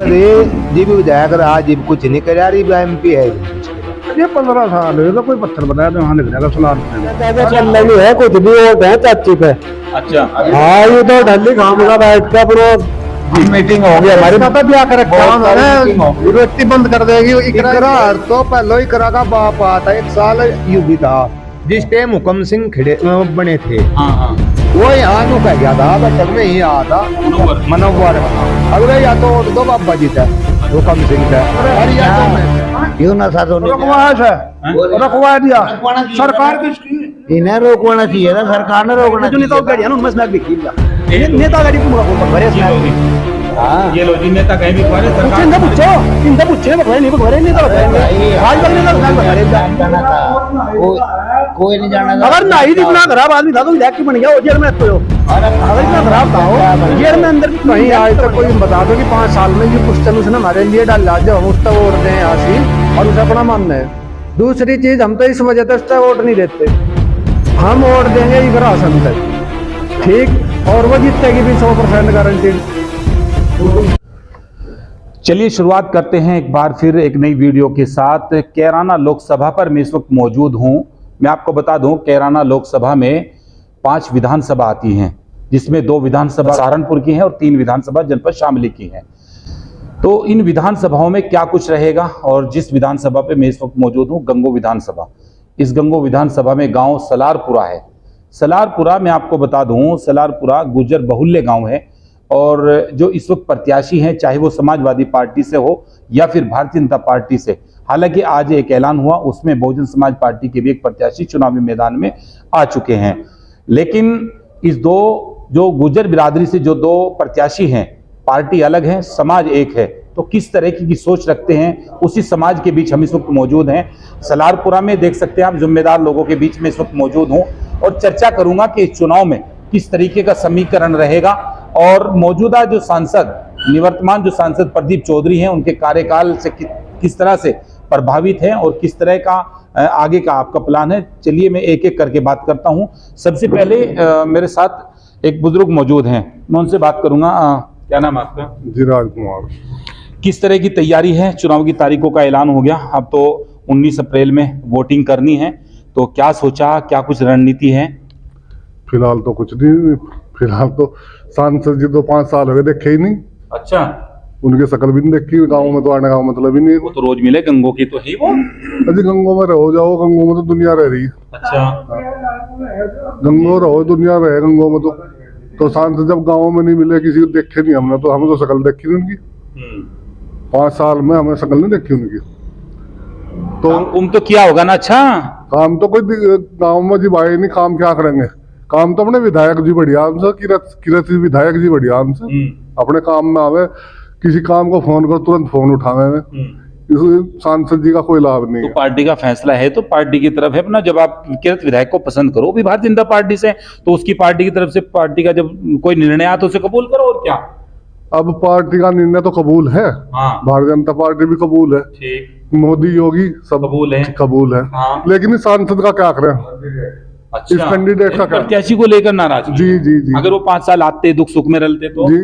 अरे जी भी विधायक रहा जी कुछ नहीं कर रही एमपी है ये 15 साल है तो कोई पत्थर बनाया तो वहाँ लिख जाएगा सुनार चलने नहीं है कुछ भी वोट है चाची पे। अच्छा हाँ ये तो ढली काम का बैठ के अपना मीटिंग हो गई हमारी पता भी आकर रखा उन्होंने व्यक्ति बंद कर देगी इकरा तो पहले इकरा का बाप आता 1 साल यूपी था जिस टाइम हुकम सिंह खड़े बने थे। हाँ हाँ वो यहाँ नु कह गया था बैठक में ही आया था मनोवर अगले या तो वोट दो बाबा जी था हुकम सिंह था अरे या तो क्यों ना साथ रखवा दिया सरकार किसकी इन्हें रोकवाना चाहिए ना सरकार ने रोकना जो नेता गाड़ी है ना उनमें स्नैक बिकी नेता गाड़ी को भरे स्नैक ये लो जी नेता कहीं भी खा रहे सरकार इनका पूछे नहीं भरे नेता बताएंगे आज तक नेता स्नैक भरे कोई नहीं जाना अगर नहीं इतना खराब आदमी था तो देख के बन गया जेल में तो अगर इतना खराब था जेल में अंदर कहीं आज तक कोई बता दो कि 5 साल में ये क्वेश्चन उसने हमारे लिए डाला जब हम उसका वोट दें यासी और उसे अपना मानना है। दूसरी चीज हम तो इस वजह से उसका वोट नहीं देते, हम वोट देंगे इधर आसन तक ठीक और वो जीतेगी भी 100% गारंटीड। चलिए शुरुआत करते हैं एक बार फिर एक नई वीडियो के साथ। कैराना लोकसभा पर मैं इस वक्त मौजूद हूं। मैं आपको बता दूं कैराना लोकसभा में 5 विधानसभा आती हैं जिसमें 2 विधानसभा सहारनपुर की हैं और 3 विधानसभा जनपद शामली की हैं। तो इन विधानसभाओं में क्या कुछ रहेगा और जिस विधानसभा पे मैं इस वक्त मौजूद हूं गंगो विधानसभा, इस गंगो विधानसभा में गांव सलारपुरा है। सलारपुरा मैं आपको बता दूं सलारपुरा गुर्जर बहुल्य गांव है और जो इस वक्त प्रत्याशी हैं चाहे वो समाजवादी पार्टी से हो या फिर भारतीय जनता पार्टी से, हालांकि आज एक ऐलान हुआ उसमें बहुजन समाज पार्टी के भी एक प्रत्याशी चुनावी मैदान में आ चुके हैं। लेकिन इस जो गुर्जर बिरादरी से जो 2 प्रत्याशी हैं, पार्टी अलग है समाज एक है, तो किस तरह की सोच रखते हैं उसी समाज के बीच हम इस वक्त मौजूद हैं। सलारपुरा में देख सकते हैं आप जिम्मेदार लोगों के बीच में इस वक्त मौजूद हूं और चर्चा करूंगा कि इस चुनाव में किस तरीके का समीकरण रहेगा और मौजूदा जो सांसद निवर्तमान जो सांसद प्रदीप चौधरी हैं उनके कार्यकाल से किस तरह से प्रभावित हैं और किस तरह का आगे का आपका प्लान है। चलिए मैं एक एक करके बात करता हूं। सबसे पहले मेरे साथ एक बुजुर्ग मौजूद हैं, मैं उनसे बात करूंगा। क्या नाम है आपका? जी राजकुमार। किस तरह की तैयारी है? चुनाव की तारीखों का ऐलान हो गया, अब तो 19 अप्रैल में वोटिंग करनी है, तो क्या सोचा, क्या कुछ रणनीति है? फिलहाल तो कुछ नहीं, फिलहाल तो सांसद जी तो 5 साल हो गए देखे ही नहीं। अच्छा, उनके शकल भी नहीं देखी, गाँव में तो आने का मतलब ही नहीं। वो तो रोज मिले गंगो की तो ही वो। अजी गंगो में रहो जाओ, गंगो में तो दुनिया रह रही है। अच्छा, गंगो रहो दुनिया रहे गंगो में तो सांसद जब गाँव में नहीं मिले किसी को देखे नहीं हमने, तो हमें तो शकल देखी नहीं उनकी। 5 साल में हमें शकल नहीं देखी उनकी। तो तुम तो किया होगा ना? अच्छा, काम तो कोई गाँव में जी भाई नहीं, काम क्या करेंगे? काम तो अपने विधायक जी बढ़िया हमसे, किरत विधायक जी बढ़िया हमसे, अपने काम में आवे, किसी काम को फोन करो तुरंत फोन उठावे में। इस सांसद जी का कोई लाभ नहीं तो है। पार्टी का फैसला है तो पार्टी की तरफ है अपना। जब आप किरत विधायक को पसंद करो, भी भारतीय जनता पार्टी से, तो उसकी पार्टी की तरफ से पार्टी का जब कोई निर्णय आया तो उसे कबूल करो और क्या। अब पार्टी का निर्णय तो कबूल है, हाँ, भारतीय जनता पार्टी भी कबूल है, ठीक, मोदी योगी सब कबूल है, कबूल है, हाँ। लेकिन इस सांसद का क्या करें? अच्छा, इस कैंडिडेट का क्या? प्रत्याशी को लेकर नाराज? जी जी जी। अगर वो 5 साल आते दुख सुख में रहते तो जी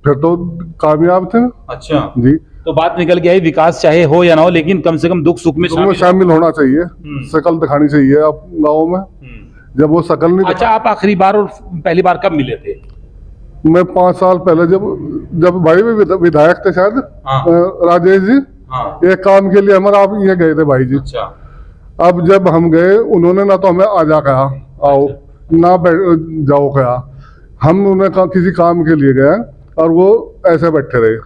फिर तो कामयाब थे। अच्छा जी, तो बात निकल गया है, विकास चाहे हो या ना हो लेकिन कम से कम दुख सुख में शामिल होना चाहिए, शकल दिखानी चाहिए आप गाँव में। जब वो शकल नहीं। अच्छा, आप आखिरी बार और पहली बार कब मिले थे? मैं 5 साल पहले जब भाई विधायक थे शायद, हाँ। राजेश जी, हाँ। एक काम के लिए हमारा आप ये गए थे भाई जी। अच्छा, अब जब हम गए उन्होंने ना तो हमें आजा कहा आओ, ना जाओ कहा, हम उन्हें किसी काम के लिए गए और वो ऐसे बैठे रहे,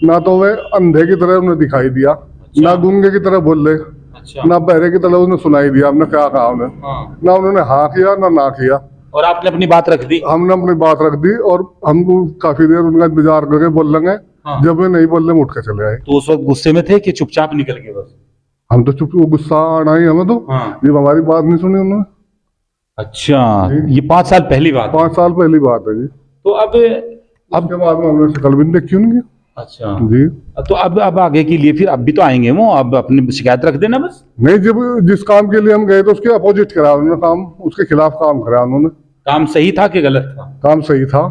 ना तो वे अंधे की तरह उन्हें दिखाई दिया, ना गूंगे की तरह बोल रहे, ना बहरे की तरह उन्हें सुनाई दिया हमने क्या कहा उन्हें, ना उन्होंने हाँ किया ना किया। और आपने अपनी बात रख दी? हमने अपनी बात रख दी और हम काफी देर उनका इंतजार करके बोल लेंगे, जब वे नहीं बोल रहे उठ के चले आए। तो उस वक्त गुस्से में थे कि चुपचाप निकल गए बस? हम तो चुप, गुस्सा आना ही हमें तो, जब हमारी बात नहीं सुनी उन्होंने। अच्छा, ये 5 साल पहली बात? 5 साल पहली बात है जी। तो अब के बाद में हमने शकल भी नहीं देखी उनकी। अच्छा जी, तो अब आगे के लिए फिर अब भी तो आएंगे वो, अब अपनी शिकायत रख देना बस। नहीं, जब जिस काम के लिए हम गए तो उसके अपोजिट करा उन्होंने काम, उसके खिलाफ काम करा उन्होंने। काम सही था कि गलत था? काम सही था।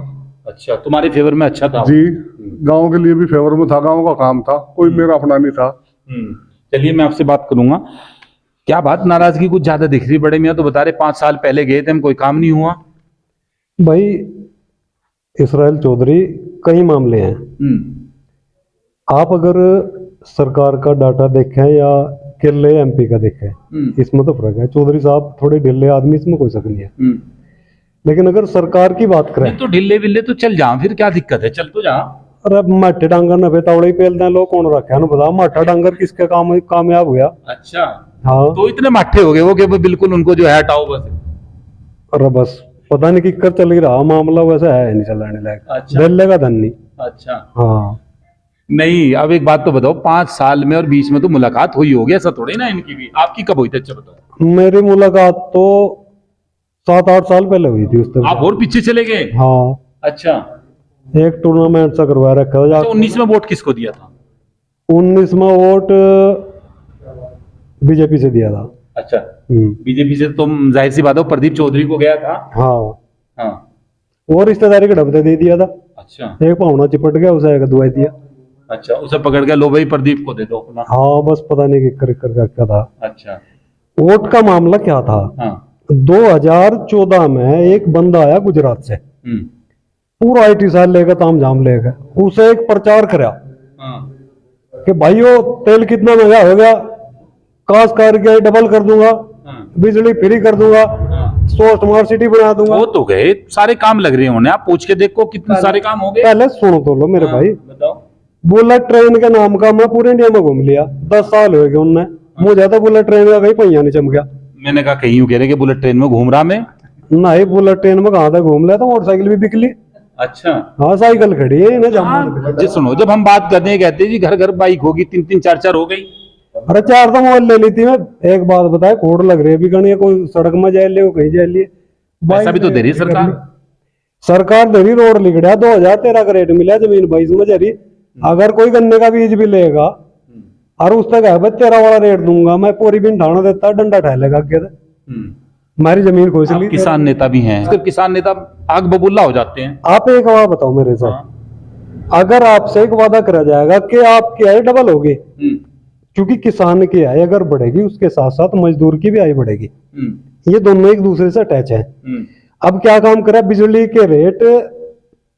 अच्छा, तुम्हारे फेवर में अच्छा था? जी, गांव के लिए भी फेवर में था, गांव का काम था, कोई मेरा अपना नहीं था। चलिए मैं आपसे बात करूंगा। क्या बात, नाराजगी कुछ ज्यादा दिख रही बड़े मियाँ? तो बता रहे 5 साल पहले गए थे हम, कोई काम नहीं हुआ। भाई इसराइल चौधरी कई मामले हैं। आप अगर सरकार का डाटा देखें या केरले एमपी का देखें, इसमें तो फर्क है। चौधरी साहब थोड़े ढिल्ले आदमी, इसमें कोई शक नहीं है। लेकिन अगर सरकार की बात करें तो ढिल्ले विल्ले तो चल जा, फिर क्या दिक्कत है, चल तो जा। अरे माठे डांगर नफे तावड़े ही पेलते हैं लोग, कौन रखे ना बता। माठा डांगर किसके काम कामयाब हुआ? अच्छा, हाँ, तो इतने माठे हो गए वो कि बिल्कुल उनको जो है हटाओ बस। अरे बस पता नहीं किकर चल ही रहा मामला, वैसा है नहीं चलाने लायक। अच्छा। दिल्ली का धन नहीं। अच्छा, हाँ नहीं, अब एक बात तो बताओ, 5 साल में और बीच में तो मुलाकात हुई होगी, ऐसा थोड़ी ना इनकी भी। आपकी कब हुई थी, अच्छा बताओ। मेरी मुलाकात तो 7-8 साल पहले हुई थी उससे। आप और पीछे चले गए? हाँ, अच्छा, एक टूर्नामेंट सा करवा रखा था। 19 में वोट किसको दिया था? 19 में वोट बीजेपी से दिया था। अच्छा, बीजेपी से तुम जाहिर सी बात है प्रदीप चौधरी को गया था। हाँ, हाँ, वो रिश्तेदारी के डबते दे दिया था। अच्छा, एक पावना चिपट गया, उसे एक दुआई दिया। अच्छा, उसे पकड़ के लो भाई प्रदीप को दे दो अपना। हाँ, बस पता नहीं किकर कर क्या था। अच्छा, वोट का मामला क्या था? हाँ, 2014 में एक बंदा आया गुजरात से, पूरा IT साल लेकर तामझाम लेकर, उसे एक प्रचार करा कि भाइयों तेल कितना महंगा हो गया, काश करके डबल कर दूंगा, बिजली फ्री कर दूंगा, स्मार्ट सिटी बना दूंगा। वो तो गए, सारे काम लग रहे हैं उन्हें, आप पूछ के देखो कितने सारे काम हो गए। पहले सुनो तो लो मेरे भाई, बताओ। बुलेट ट्रेन के नाम का मैं पूरे इंडिया में घूम लिया, 10 साल हो गए उनने, मुझे तो बुलेट ट्रेन का कहीं पहिया नहीं चम गया। मैंने कहा कहीं कह रहे कि बुलेट ट्रेन में घूम रहा मैं। नहीं, बुलेट ट्रेन में कहा था घूम लिया, तो मोटरसाइकिल भी बिक ली। अच्छा, हाँ, साइकिल खड़ी है इन्हें जी सुनो, जब हम बात करते हैं कहते हैं जी घर घर बाइक होगी, 3-3 4-4 हो गई। अरे 4 तो मोबाइल ले ली थी मैं। एक बात बताए, कोड लग रही है बिकनी, कोई सड़क में जाए लिए, कहीं जाए लिए। पैसा भी तो दे रही है सरकार। सरकार दे रही, रोड लिख रहा 2013 का रेट मिला, जमीन 22 में जा रही। अगर कोई गन्ने का बीज भी लेगा और उस तक है भाई 13 वाला रेट दूंगा मैं, पूरी बिन ठाना देता, डंडा ठा लेगा आगे से। हमारी जमीन खोज ली। किसान नेता भी हैं, सिर्फ किसान नेता आग बबूला हो जाते हैं। आप एक बात बताओ मेरे साथ, अगर आपसे एक वादा करा जाएगा कि आपकी आय डबल होगी, क्योंकि किसान की आय अगर बढ़ेगी उसके साथ साथ मजदूर की भी आय बढ़ेगी, ये दोनों एक दूसरे से अटैच है। अब क्या काम करा, बिजली के रेट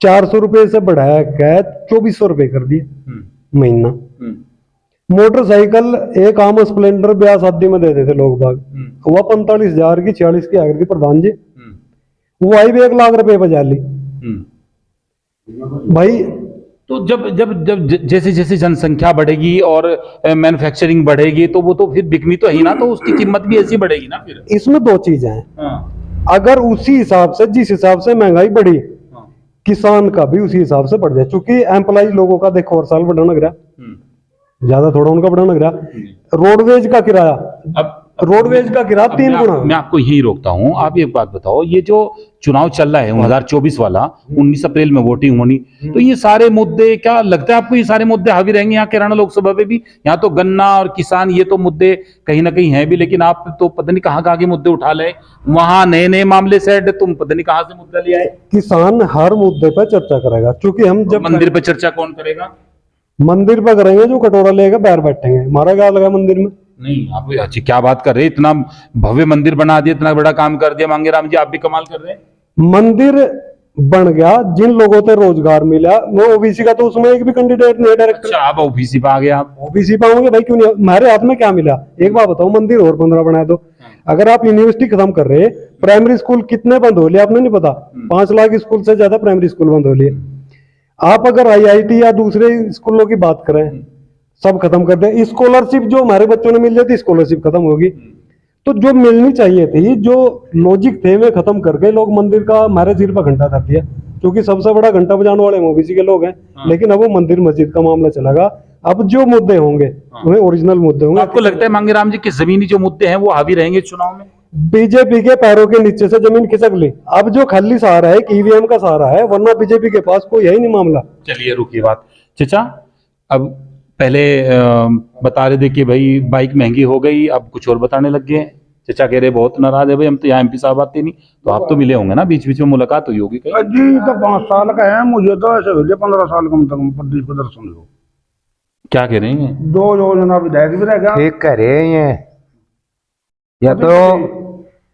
400 रुपए से बढ़ाया गया, 2400 रुपए कर दिए महीना। मोटरसाइकिल एक आम स्प्लेंडर ब्याह शादी में दे देते लोग बाग, वह 45,000 की 46 की आकर थी प्रधान जी, वो आई भी 1 लाख रुपए बजा ली भाई। तो जब जब जब जैसे जैसे जनसंख्या बढ़ेगी और मैन्युफैक्चरिंग बढ़ेगी तो वो तो फिर बिकनी तो है ही ना, तो उसकी कीमत भी ऐसी बढ़ेगी ना फिर। इसमें 2 चीजें हैं। अगर उसी हिसाब से, जिस हिसाब से महंगाई बढ़ी, किसान का भी उसी हिसाब से बढ़ जाए, क्योंकि एम्प्लॉय लोगों का देखो और साल बढ़ाना लग रहा, ज्यादा थोड़ा उनका बढ़ाना लग रहा। रोडवेज का किराया, अब रोडवेज का किराया 3 गुना। मैं आपको यही रोकता हूं, आप एक बात बताओ, ये जो चुनाव चल रहा है 2024 वाला, 19 अप्रैल में वोटिंग होनी, तो ये सारे मुद्दे, क्या लगता है आपको ये सारे मुद्दे हावी रहेंगे यहाँ कैराना लोकसभा में भी? यहाँ तो गन्ना और किसान ये तो मुद्दे कहीं ना कहीं हैं भी, लेकिन आप तो पता नहीं कहाँ के मुद्दे उठा ले, वहां नए नए मामले सेट, तुम पता नहीं कहाँ से मुद्दा ले आए। किसान हर मुद्दे पर चर्चा करेगा, क्योंकि हम जब मंदिर पर चर्चा कौन करेगा? मंदिर पर करेंगे जो कटोरा लेकर बाहर बैठेंगे, हमारा क्या लगा मंदिर में? नहीं, आप अच्छी क्या बात कर रहे हैं, इतना भव्य मंदिर बना दिया, इतना बड़ा काम कर दिया मांगेराम जी, आप भी कमाल कर रहे हैं। मंदिर बन गया, जिन लोगों को रोजगार मिला, वो ओबीसी का तो उसमें एक भी कैंडिडेट नहीं है डायरेक्टर। अच्छा, आप ओबीसी पे आ गए, आप ओबीसी पाओगे भाई, क्यों नहीं? हमारे हाथ में क्या मिला? एक बात बताओ, मंदिर और 15 बना दो। अगर आप यूनिवर्सिटी खत्म कर रहे, प्राइमरी स्कूल कितने बंद हो लिए आपने नहीं पता? 5 लाख स्कूल से ज्यादा प्राइमरी स्कूल बंद हो लिए। आप अगर IIT या दूसरे स्कूलों की बात करें, सब खत्म कर दे। स्कॉलरशिप जो हमारे बच्चों ने मिल जाती, स्कॉलरशिप खत्म होगी। तो जो मिलनी चाहिए थी, जो लॉजिक थे, वे खत्म करके लोग मंदिर का हमारे सिर पर घंटा कर दिया, क्योंकि सबसे बड़ा घंटा बजाने वाले ओबीसी के लोग हैं। लेकिन अब वो मंदिर मस्जिद का मामला चलेगा। अब जो मुद्दे होंगे वह ओरिजिनल मुद्दे होंगे। आपको लगता है मांगेराम जी कि जमीनी जो मुद्दे हैं वो हावी रहेंगे चुनाव में? बीजेपी के पैरों के नीचे से जमीन खिसक ली। अब जो खाली सहारा है ईवीएम का सहारा है, वरना बीजेपी के पास कोई है ही नहीं मामला। चलिए रुकिए बात, चाचा अब पहले बता रहे थे कि भाई बाइक महंगी हो गई, अब कुछ और बताने लग गए। चचा कह रहे बहुत नाराज है भाई, हम तो यहाँ MP साहब आते नहीं, तो आप तो मिले होंगे ना, बीच बीच में मुलाकात हुई होगी कहीं? जी तो 5 साल का है, मुझे तो ऐसे हो गए 15 साल कम से कम प्रदीप को दर्शन हो। क्या कह रहे हैं? दो योजना विधायक भी रह गया। ठीक कह रहे हैं ये, या तो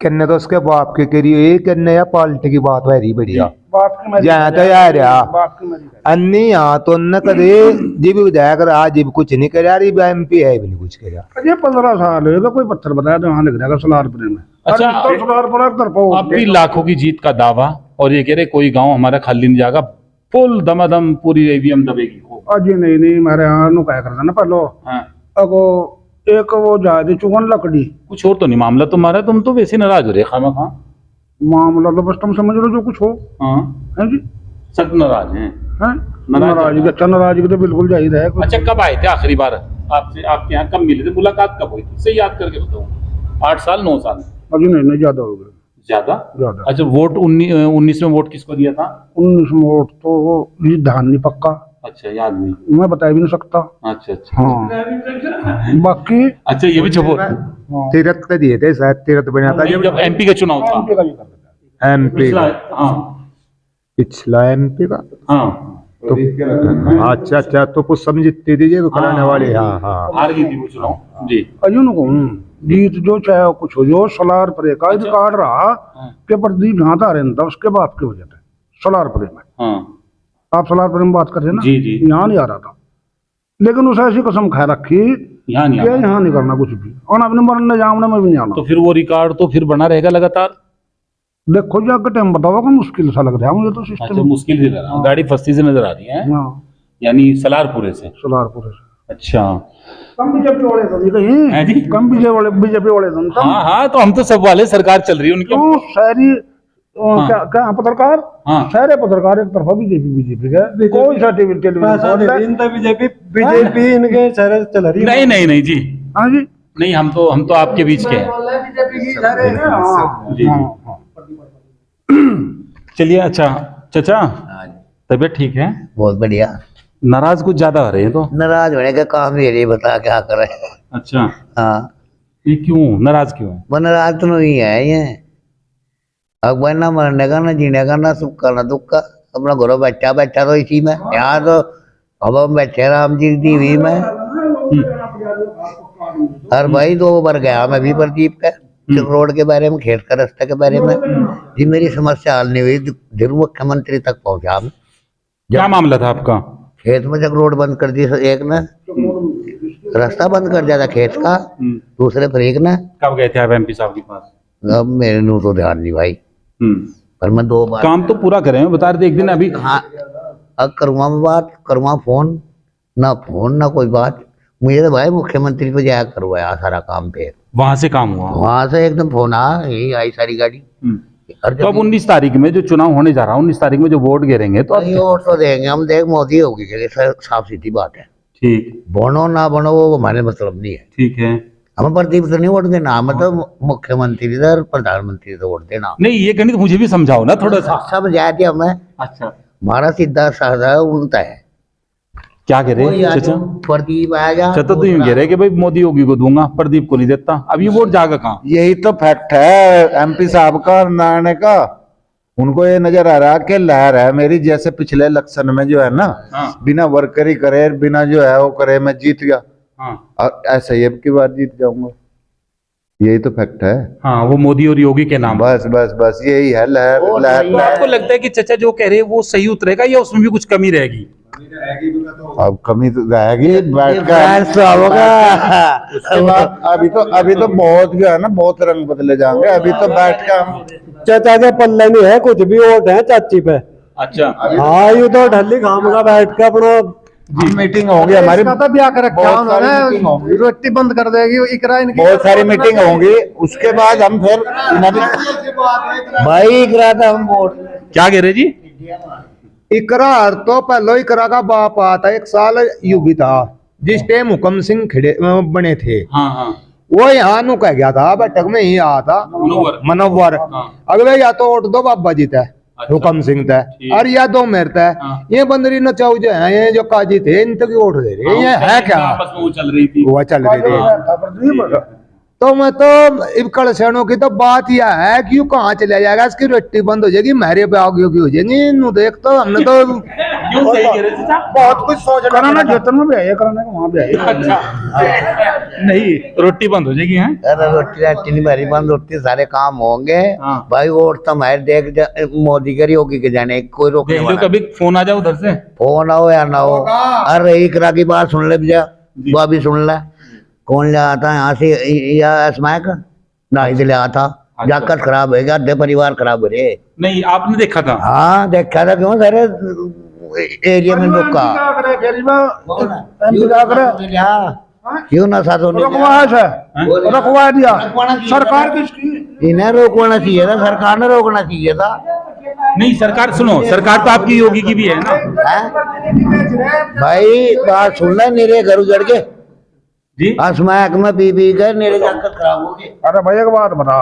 कन्ने तो उसके बाप के करिए, कन्ने या पार्टी की बात है रही बढ़िया बात की मेरी यहाँ तो यार बात की मेरी अन्नी यहाँ तो न करे जी भी विधायक रहा, जी भी कुछ नहीं करे यार, MP है भी नहीं कुछ करे। ये 15 साल है तो कोई पत्थर बताया तो वहाँ लिख जाएगा सोलारपुर में। अच्छा, तो सोलारपुर तरफ अब भी लाखों की जीत का दावा, और ये कह रहे कोई गांव हमारा खाली नहीं जाएगा, फुल दमादम पूरी EVM दबेगी। अजी नहीं मेरे यहाँ नु क्या करता ना पहलो हाँ। अगो एक वो जायदी चुगन लकड़ी कुछ और तो नहीं मामला तुम्हारा, तुम तो वैसे नाराज हो रहे खामा खा। मामला तो बस तुम समझ लो जो कुछ हो। हाँ है जी, सब नाराज हैं। हैं नाराज नाराजगी तो बिल्कुल जाहिर है। अच्छा, कब आए थे आखिरी बार आपसे, आपके यहाँ कब मिले थे, मुलाकात कब हुई थी, सही याद करके बताओ। 8 साल 9 साल? अजी नहीं ज्यादा हो गए, ज्यादा। ज्यादा। अच्छा, वोट 19 में वोट किसको दिया था? 19 वोट तो वो ये ध्यान नहीं पक्का, अच्छा, याद नहीं, मैं बता भी नहीं सकता। अच्छा अच्छा। हाँ बाकी अच्छा, ये भी छुपो। तीरथ का दिए थे शायद, तीरथ बना था जब MP का चुनाव था। MP का, हाँ पिछला MP का। हाँ, तो अच्छा अच्छा, तो कुछ समझते दीजिए तो कराने वाले। हाँ हाँ, हार गई थी वो चुनाव जी। अजून को जीत जो चाहे कुछ हो, जो सोलारपुर का रिकॉर्ड रहा कि प्रदीप यहाँ था रहे था उसके बाप की वजह से सोलारपुर में। हाँ आप सोलारपुर में बात कर रहे हैं ना? जी जी। यहाँ नहीं आ रहा था, लेकिन उसे ऐसी कसम खा रखी यहाँ नहीं कि आना। यहाँ नहीं करना कुछ भी, और अपने मरने जामने में भी नहीं आना। तो फिर वो रिकॉर्ड तो फिर बना रहेगा लगातार। देखो जाकर टाइम बताओ कि मुश्किल सा लग रहा है मुझे तो अच्छा, सिस्टम। मुश्किल से लग रहा है, गाड़ी फंसती से नजर आ रही है, हाँ यानी सलारपुरे से। सोलारपुर से अच्छा, कम बीजेपी वाले तो नहीं हैं जी? कहीं, कम बीजेपी वाले तो हाँ हाँ, तो हम तो सब वाले सरकार चल रही है उनकी। तो शहरी क्या क्या पत्रकार, हाँ। सारे पत्रकार एक तरफा बीजेपी का कोई सा पैसा दे टेलीविजन। दी बीजेपी इनके शहर चल रही है। नहीं नहीं नहीं जी, हाँ जी नहीं, हम तो आपके बीच के हैं। जी चलिए। अच्छा चचा, तबीयत ठीक है? बहुत बढ़िया। नाराज कुछ ज्यादा हो रहे हैं तो? नाराज होने का काम ये नहीं, बता क्या करे। अच्छा, हाँ ये क्यों नाराज क्यों है? वो नाराज तो नहीं है ये, अकबर ना मरने का ना जीने का ना सुख का ना दुख का, अपना घरों बैठा बैठा तो इसी में। यहाँ तो अब हम बैठे राम जी की टीवी में। हर भाई 2 बार गया मैं भी प्रदीप पे, रोड के बारे में, खेत का रास्ते के बारे में। जी मेरी समस्या हल नहीं हुई, जरूर मुख्यमंत्री तक पहुंचा। क्या मामला था आपका? खेत में जब रोड बंद कर दी एक ने, रास्ता बंद कर दिया था खेत का, दूसरे पर एक ने। कब गए थे आप MP साहब के पास? अब मेरे नू तो ध्यान नहीं भाई, पर मैं 2 बार काम तो पूरा करें, बता रहे थे एक दिन अभी। हाँ अब करूँगा मैं बात, करूँगा फोन ना कोई बात। मुझे तो भाई मुख्यमंत्री पे जाया करवाया सारा काम पे, वहां से काम हुआ। वहां से एकदम फोन यही आई सारी गाड़ी। तो अब 19 तारीख में जो चुनाव होने जा रहा है, 19 तारीख में जो वोट गिरेंगे तो ये वोट तो देंगे हम, देख मोदी होगी के लिए साफ सीधी बात है। ठीक, बनो ना बनो वो हमारे मतलब नहीं है। ठीक है। हमें प्रदीप तो नहीं वोट देना, हमें तो मुख्यमंत्री और प्रधानमंत्री से वोट देना। नहीं, ये गणित मुझे भी समझाओ ना थोड़ा सा। सब जाते हमें। अच्छा, हमारा सीधा साधा उल्टा है। क्या कह रहे चाचा? प्रदीप आएगा चाचा तो यूं कह रहे कि भाई मोदी योगी को दूंगा, प्रदीप को नहीं देता। अब ये वोट जाएगा कहाँ? यही तो फैक्ट है MP साहब का और नारायण का। उनको ये नजर आ रहा कि लहर है मेरी, जैसे पिछले इलेक्शन में जो है ना, बिना वर्करी करे, बिना जो है वो करे, मैं जीत गया, और ऐसे ही अब की बार जीत जाऊंगा। यही तो फैक्ट है। हाँ, वो मोदी और योगी के नाम। बस बस बस यही है लहर। तो आपको लगता है कि चाचा जो कह रहे हैं वो सही उतरेगा या उसमें भी कुछ कमी रहेगी? अब कमी तो रहेगी, उसके बाद अभी तो बहुत जो है ना, बहुत रंग बदले जाएंगे। अभी तो बैठ के हम चाचा के पल्ले नहीं है कुछ भी, वोट है चाची पे। अच्छा, हाँ यू तो ढली खाम का बैठ के अपना मीटिंग होगी हमारी, ब्याह कर रखा बहुत सारी मीटिंग होंगी, रोटी बंद कर देगी इकरा इनकी। बहुत सारी मीटिंग होंगी। उसके बाद हम फिर भाई इकरा था हम वोट। क्या कह रहे जी? इकरार तो पहले इकरा का बाप आता, 1 साल यूपी था जिस टाइम हुकम सिंह खड़े बने थे। हाँ हाँ, वो यहाँ नु कह गया था, बैठक में ही आया था मनोवर। अगले या तो वोट दो बाबा जी तय, हुकम सिंह तय, और या 2 मेरे तय। ये बंदरी नचाऊ जो है, ये जो काजी थे इन तक वोट दे रहे, ये है क्या? आपस में वो चल रही थी। वो चल रही थी। तो मैं तो इबकड़ सेनों की तो बात यह है कि यू कहाँ चला जाएगा, इसकी रोटी बंद हो जाएगी, मेरे पे आगे की हो जाएंगी। इन्हों देख तो हमने तो क्यों सही कह रहे थे साहब? बहुत कुछ सोच कराना जतन में भी है, कराना वहां भी है। अच्छा नहीं, रोटी बंद हो जाएगी हैं? अरे रोटी राटी नहीं मेरी बंद होती, सारे काम होंगे हाँ। भाई। वोट तो मैं देख मोदी करी होगी के जाने, कोई रोकने देख लो, वाला कभी फोन आ जाओ उधर से। फोन आओ या ना हो। अरे इकरा की बात सुन ले भैया, वो भी सुन ले। कौन ले आता यहाँ से या स्मैक ना ही ले आता, जाकर खराब हो गया, आधे परिवार खराब हो रहे। नहीं आपने देखा था? हाँ देखा था, क्यों सारे एरिया में रुका क्यों ना साथ होने रखवा दिया सरकार किसकी, इन्हें रोकना चाहिए था, सरकार ने रोकना चाहिए था। नहीं सरकार, सुनो, सरकार तो आपकी योगी की भी है ना? भाई बात सुन ले, मेरे घर उजड़ के जी स्मैक में पी कर मेरे जाकर खराब हो गए। अरे भाई एक बात बता,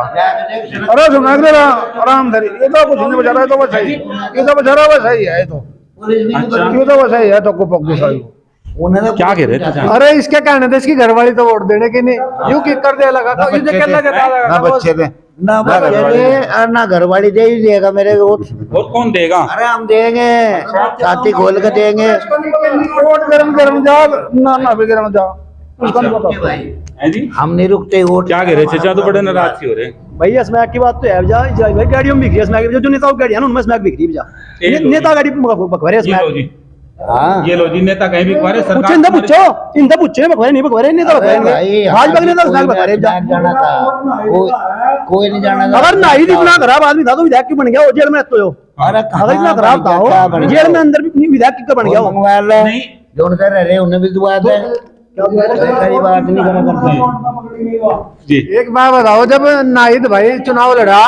अरे सुना दे आराम धरी, ये तो कुछ नहीं बचा रहा है, तो बस सही, ये तो बचा रहा है, सही है, ये तो ये तो बस सही है, तो को पक्की सही। क्या कह रहे थे? अरे इसके कहने थे इसकी घरवाली तो वोट देने की नहीं, यूं किक कर दे लगा तो ये क्या लगा ना बच्चे थे ना बच्चे ना घरवाली दे ही देगा मेरे वोट। वोट कौन देगा? अरे हम देंगे, छाती खोल के देंगे। वोट गरम गरम जा ना भी गरम जा, उसका नहीं पता। है जी? हम नहीं रुकते वोट। क्या कह रहे थे? चाचा तो बड़े नाराज से हो रहे। भैया स्मैक की बात तो है भाई, गाड़ियों में बिक रही है स्मैक, जो नेताओं की गाड़ियां ना उनमें स्मैक बिक रही है भैया, नेता गाड़ी बकवारे ये लो स्मैक। जी, हाँ ये लो जी, नेता कहीं भी कुआरे, पूछो सरकार इनसे पूछो बकवारे नहीं बकवारे, नेता बकवारे भाजपा के नेता स्मैक बकवारे। जाना था, कोई नहीं जाना था। अगर ना ही इतना खराब आदमी था तो विधायक क्यों बन गया वो, जेल में तो हो। अरे अगर इतना खराब था वो, जेल में अंदर भी विधायक क्यों बन गया वो? मंगवा ले, नहीं। जो उनसे रह रहे उन्हें भी दुआ दे, कई बात नहीं करा करते। जी एक बात बताओ, जब नाहिद भाई चुनाव लड़ा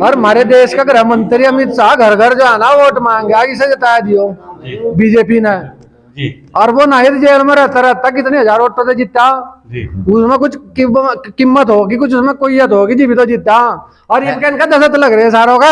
और हमारे देश का गृह मंत्री अमित शाह घर घर जो है ना वोट मांग गया, इसे जिताया दियो बीजेपी ने, जी और वो नाहिद जेल में रहता रहता कितने हजार वोटों से जीता, जी उसमें कुछ कीमत होगी, कुछ उसमें कोईयत होगी, जी भी तो जीता। और इनका दशत लग रहे सारों का,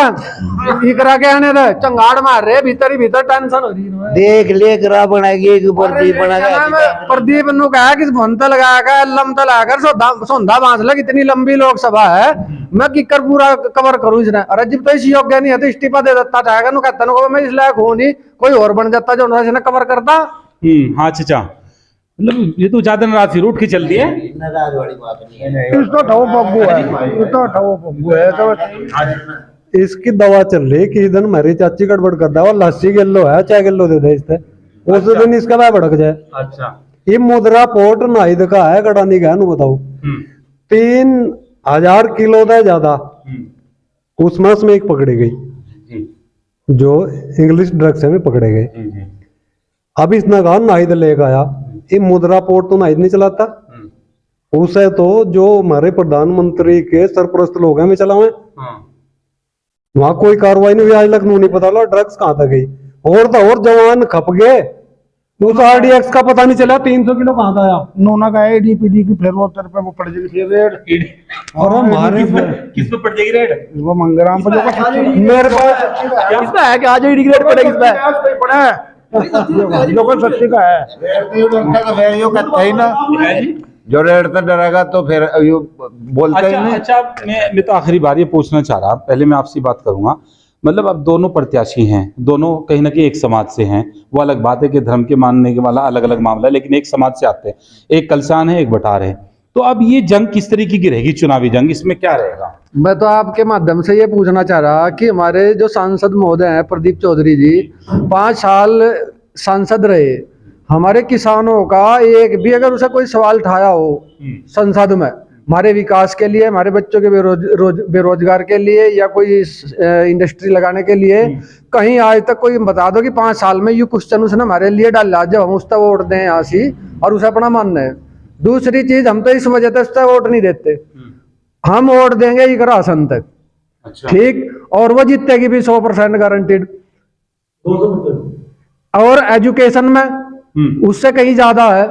इकरा के आने दे चंगाड़ मार रहे भीतर ही भीतर, टेंशन हो रही है। देख ले करा बनाएगी, एक प्रदीप बनाएगा। प्रदीप ने कहा कि भनता लगाकर लमता लगाकर सौंधा बांध लग, इतनी लंबी लोकसभा है, मैं किकर पूरा कवर करूं इसने। अरे जब तो इस योग्य नहीं है तो इस्तीफा दे देता चाहेगा, नु कहता नु मैं इस लायक हूं नहीं, कोई और बन जाता जो इसने कवर करता। हाँ चाचा, मतलब ये तो ज्यादा नाराज थी, रूठ के चल दिए। नाराज वाली बात नहीं है। इसको ठो पप्पू है, इसको ठो पप्पू है तो इसकी दवा चल रही कि इधर मेरी चाची गड़बड़ कर दे, और लस्सी किलो है, चाय किलो दे दे इससे, उस दिन इसका वह भड़क जाए। अच्छा ये मुद्रा पोर्ट नाहिद का है, गड़ानी का है, नु बताओ 3000 किलो था ज्यादा, उसमें से एक पकड़ी गई, जो इंग्लिश ड्रग्स में पकड़े गए। अब इसने कहा नाहिद लेकर आया, ये मुद्रा पोर्ट तो नाहिद नहीं चलाता, उसे तो जो हमारे प्रधानमंत्री के सरपरस्त लोग हैं वे चलावे। वहां कोई कार्रवाई नहीं हुई, आज लखनऊ नहीं पता लो ड्रग्स कहाँ तक गई, और तो और जवान खप गए, उस RDX का पता नहीं चला 300 किलो कहाँ था आया। नोना का ADPD की फिर वो तेरे पे वो पड़ जाएगी फिर रेड, और हमारे किस पे पड़ जाएगी रेड? वो मंगराम पर जो मेरे पास इसमें है कि आज डिग्रेड पड़ेगी इसमें। पड़ा है जो कोई सच्ची का है, यो कहता ही ना, जो रेड़ता डरेगा तो फिर यो बोलता ही अच्छा नहीं। अच्छा, मैं तो आखिरी बार ये पूछना चाह रहा, पहले मैं आपसे बात करूंगा, मतलब अब दोनों प्रत्याशी हैं, दोनों कहीं ना कहीं एक समाज से हैं, वो अलग बात है कि धर्म के मानने के वाला अलग अलग मामला है, लेकिन एक समाज से आते हैं, एक कलसान है एक बटार है, तो अब ये जंग किस तरीके की रहेगी, चुनावी जंग, इसमें क्या रहेगा? मैं तो आपके माध्यम से ये पूछना चाह रहा कि हमारे जो सांसद महोदय हैं प्रदीप चौधरी जी 5 साल सांसद रहे, हमारे किसानों का एक भी अगर उसे कोई सवाल उठाया हो संसद में हमारे विकास के लिए, हमारे बच्चों के बेरोजगार के लिए या कोई इंडस्ट्री लगाने के लिए, कहीं आज तक कोई बता दो कि 5 साल में ये क्वेश्चन उसने हमारे लिए डाला जब हम उस तक वोट दें यहाँ से और उसे अपना मानना है। दूसरी चीज, हम तो इस वजह से उस तक वोट नहीं देते, हम वोट देंगे इकरा आसन तक, ठीक, और वो जीतेगी भी 100% गारंटीड, और एजुकेशन में उससे कहीं ज्यादा है,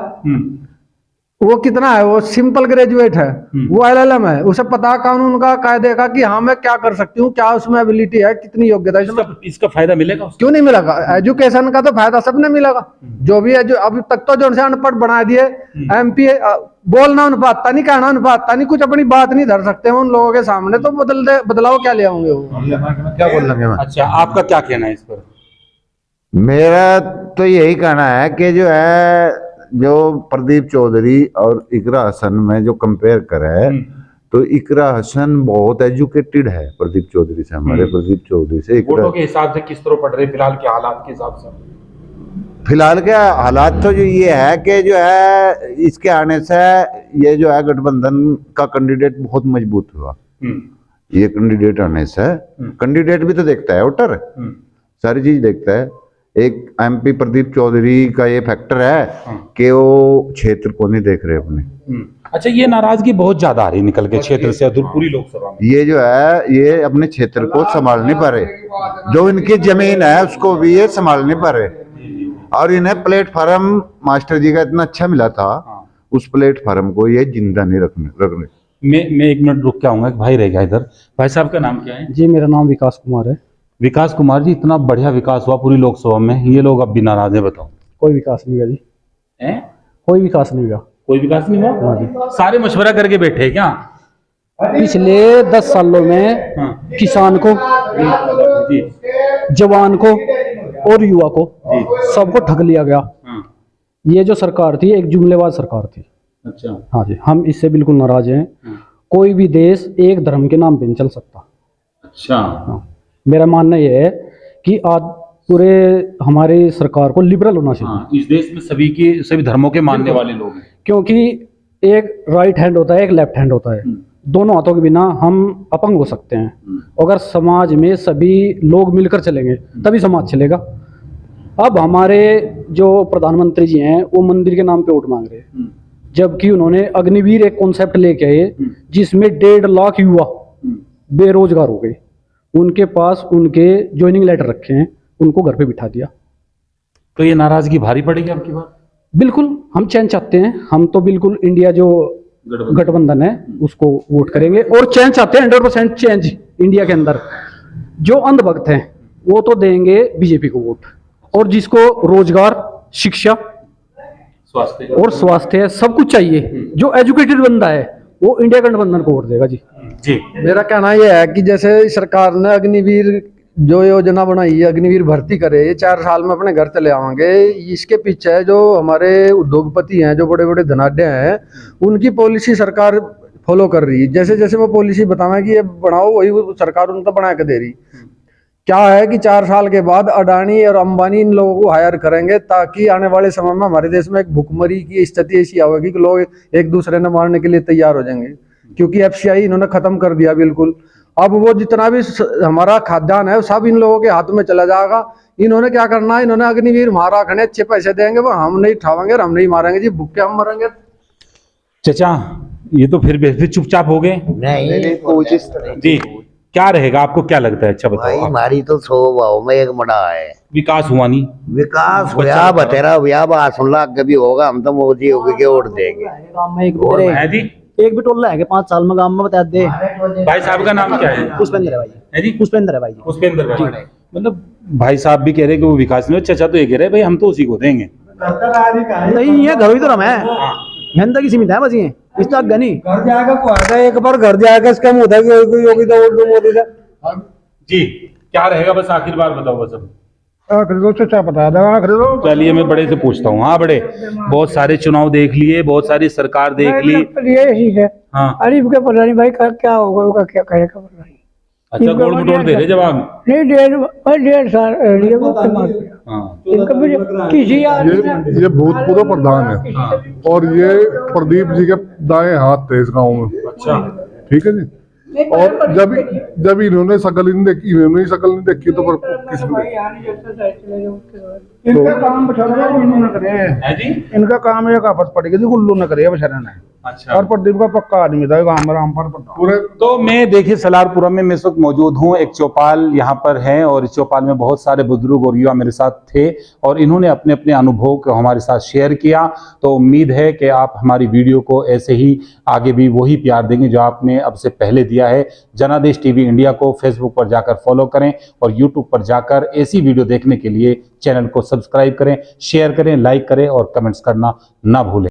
वो कितना है, वो सिंपल ग्रेजुएट है, वो LLM है, उसे पता कानून का कायदे का कि हाँ मैं क्या कर सकती हूँ, क्या उसमें एबिलिटी है, कितनी योग्यता है। इसका फायदा मिलेगा उसको? क्यों नहीं मिलेगा? एजुकेशन का तो फायदा सबने मिलेगा, जो भी है। जो अभी तक तो जो से अनपढ़ बना दिए, MP बोलना उन आता नहीं, कहना उन आता नहीं, कुछ अपनी बात नहीं धर सकते हैं उन लोगों के सामने, तो बदलाव क्या ले आऊंगे वो? क्या बोल लेंगे मैं? अच्छा, आपका क्या कहना है इस पर? मेरा तो यही कहना है कि जो है, जो प्रदीप चौधरी और इकरा हसन में जो कंपेयर करे, तो इकरा हसन बहुत एजुकेटेड है प्रदीप चौधरी से, हमारे प्रदीप चौधरी से। वोटों के हिसाब से किस तरह पड़ रहे फिलहाल के हालात के हिसाब से? फिलहाल के हालात तो जो ये है कि जो है, इसके आने से ये जो है गठबंधन का कैंडिडेट बहुत मजबूत हुआ। ये कैंडिडेट आने से, कैंडिडेट भी तो देखता है, वोटर सारी चीज देखता है। एक MP प्रदीप चौधरी का ये फैक्टर है कि वो क्षेत्र को नहीं देख रहे अपने। अच्छा, ये नाराजगी बहुत ज्यादा आ रही निकल के क्षेत्र से पूरी लोकसभा में। ये जो है, ये अपने क्षेत्र को संभाल नहीं पा रहे, जो इनकी जमीन है उसको भी ये संभाल नहीं पा रहे। और इन्हें प्लेटफार्म मास्टर जी का इतना अच्छा मिला था, उस प्लेटफार्म को ये जिंदा नहीं रखने। मैं 1 मिनट रुक के आऊंगा, एक भाई रह गया इधर। भाई साहब का नाम क्या है? जी मेरा नाम विकास कुमार है। विकास कुमार जी, इतना बढ़िया विकास हुआ पूरी लोकसभा में, ये लोग अब भी नाराज है, बताओ। कोई विकास नहीं हुआ जी, कोई विकास नहीं हुआ। कोई विकास नहीं हुआ? सारे मशवरा करके बैठे क्या? पिछले 10 सालों में किसान को, जवान को और युवा को सबको ठग लिया गया। ये जो सरकार थी एक जुमलेबाज सरकार थी। अच्छा। हाँ जी, हम इससे बिल्कुल नाराज हैं। कोई भी देश एक धर्म के नाम पे नहीं चल सकता। अच्छा। हाँ, मेरा मानना यह है कि आज पूरे हमारी सरकार को लिबरल होना चाहिए। हाँ, इस देश में सभी धर्मों के मानने वाले लोग हैं, क्योंकि एक राइट हैंड होता है, एक लेफ्ट हैंड होता है। दोनों हाथों के बिना हम अपंग हो सकते हैं। अगर समाज में सभी लोग मिलकर चलेंगे तभी समाज चलेगा। अब हमारे जो प्रधानमंत्री जी हैं वो मंदिर के नाम पे वोट मांग रहे हैं, जबकि उन्होंने अग्निवीर एक कॉन्सेप्ट लेके आए जिसमें 1.5 लाख युवा बेरोजगार हो गए। उनके पास उनके ज्वाइनिंग लेटर रखे हैं, उनको घर पे बिठा दिया। तो ये नाराजगी भारी पड़ेगी आपकी बात? बिल्कुल, हम चेंज चाहते हैं। हम तो बिल्कुल इंडिया जो गठबंधन है उसको वोट करेंगे और चेंज चाहते हैं, 100% चेंज इंडिया के अंदर। जो अंधभक्त हैं वो तो देंगे बीजेपी को वोट, और जिसको रोजगार, शिक्षा और स्वास्थ्य सब कुछ चाहिए, जो एजुकेटेड बंदा है वो इंडिया गठबंधन को वोट देगा। जी जी, मेरा कहना यह है कि जैसे सरकार ने अग्निवीर जो योजना बनाई है, अग्निवीर भर्ती करे, ये 4 साल में अपने घर चले आएंगे। इसके पीछे जो हमारे उद्योगपति हैं, जो बड़े बड़े धनाढ्य हैं, उनकी पॉलिसी सरकार फॉलो कर रही है। जैसे जैसे वो पॉलिसी बतावें कि ये बनाओ, वही वो सरकार उनको बना के दे रही। क्या है कि 4 साल के बाद अडानी और अंबानी इन लोगों को हायर करेंगे, ताकि आने वाले समय में हमारे देश में एक भुखमरी की स्थिति ऐसी आएगी कि लोग एक दूसरे ने मारने के लिए तैयार हो जाएंगे, क्योंकि FCI इन्होंने खत्म कर दिया बिल्कुल। अब वो जितना भी हमारा खाद्यान्न है सब इन लोगों के हाथ में चला जाएगा। इन्होंने क्या करना है, इन्होंने अग्निवीर मारा रखने, अच्छे पैसे देंगे, वो हम नहीं उठावेंगे और हम नहीं मारेंगे जी, भूखे हम मरेंगे। चचा, ये तो फिर चुपचाप हो गए। नहीं कोशिश जी, क्या रहेगा, आपको क्या लगता है? अच्छा बताओ। भाई हमारी तो 100 भाव में एक मड़ा है, विकास हुआ नहीं? विकास हुआ बतेरा हुआ, बात सुन ला, कभी होगा हम तो मोदी होगी के वोट देंगे। गांव में एक भी टोला है कि 5 साल में गांव में बता दे। भाई साहब का नाम क्या है? पुष्पेंद्र है भाई। है जी, पुष्पेंद्र है भाई। पुष्पेंद्र भाई। मतलब भाई साहब भी कह रहे कि वो विकास नहीं, चचा तो ये कह रहे भाई हम तो उसी को देंगे। नहीं, ये घरों ही तो हम है, जनता की सीमित है बस, ये इसका गनी घर जाएगा को एक बार घर जाएगा, इसका मुंह था कि योगी तो वोट दो मोदी का। जी, क्या रहेगा बस आखिर बार बताओ बस अब। खरीदो चाचा, बता दो खरीदो। चलिए मैं बड़े से पूछता हूँ। हाँ बड़े, बहुत सारे चुनाव देख लिए, बहुत सारी सरकार देख ली। यही है। हाँ, अरीब के पता नहीं भाई क्या होगा, उसका क्या करेगा पता नहीं। अच्छा, गोल मटोल दे रहे जवाब। नहीं 1.5 साल ये भूतपूर्व प्रधान है और ये प्रदीप जी के दाएं हाथ थे इस गांव में। अच्छा, ठीक है जी। और जब इन्होंने शकल ही नहीं देखी, इन्होंने शकल नहीं देखी तो पर किसने इनका काम बेचारा उल्लू न करे है जी। इनका काम एक आफत पड़ गई थी उल्लू न करे बेचारा ने अच्छा। और प्रदीप का पक्का आदमी था गांव में राम पर पूरे तो मैं देखिए सलारपुरा में मैं इस वक्त मौजूद हूँ, एक चौपाल यहाँ पर है और इस चौपाल में बहुत सारे बुजुर्ग और युवा मेरे साथ थे और इन्होंने अपने अपने अनुभव को हमारे साथ शेयर किया। तो उम्मीद है कि आप हमारी वीडियो को ऐसे ही आगे भी वही प्यार देंगे जो आपने अब से पहले दिया है। जनादेश टीवी इंडिया को फेसबुक पर जाकर फॉलो करें और यूट्यूब पर जाकर ऐसी वीडियो देखने के लिए चैनल को सब्सक्राइब करें, शेयर करें, लाइक करें और कमेंट्स करना ना भूलें।